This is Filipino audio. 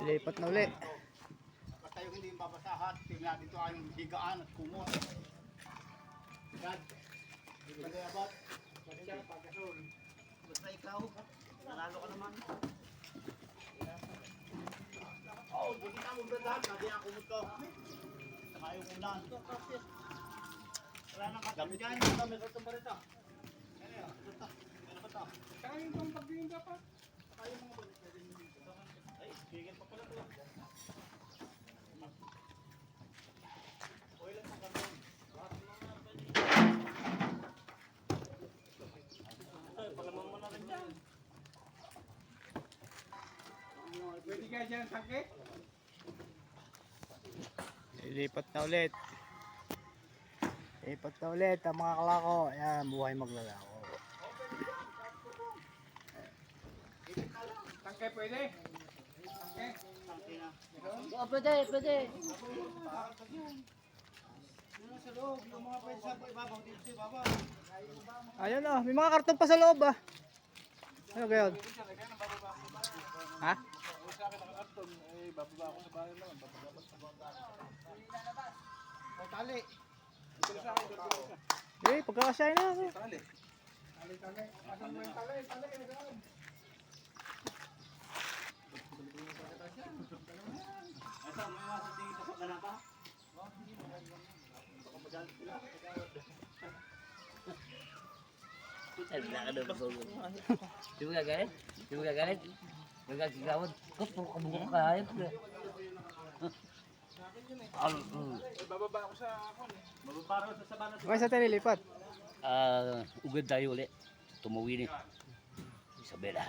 Ilipat na uli. Basta yung hindi babasahan, tingnan dito ay higaan at kumot. God, pag-iabot, pag-gasol. Basta ikaw, nanalo ka naman. Oo, hindi kita mong berdahan, hindi ako kumot ko. Saka yung ulan. Wala nang katin dyan, may kartong pa rin ito. Ano yun? Ano ba ito? Saka yung pang pag-iing dapat. Saka yung mga balik pwede nyo dito. Ay, bigyan pa pala ito. Oil at karton. Ay, palaman mo na rin dyan. Pwede ka dyan, tangke? Ilipat na ulit. Ilipat na ulit ang mga kalako. Ayan, buhay maglalako. Tangke pwede? Tangke? Tangke na. Oh, pwede, pwede. Yung sa loob, yung mga pwede sa ibabaw, dito sa ibabaw. Ayun oh, may mga karton pa sa loob ah. Ano gayon? Ha? Sa akin nakakarton, eh bababa ako sa bahay naman, bababa sa bahay. O tali. Ito sa akin, ito sa. Eh, pagkakasyahin na ako. Tali. Tali. Asan mo yung tali? Tali, nagawin. Asa, may masa tingin sa ganapa? Baka magalit sila. Ay, wala ka daw bago. Di mo gagalit? Di mo gagalit? Nagagigawad. Puro kabukong kahayop ka. Bababa ako sa akon eh. Bababa ako sa sabana. Okay, sa nililipat. Ugad tayo ulit. Tumawin eh. Isabela.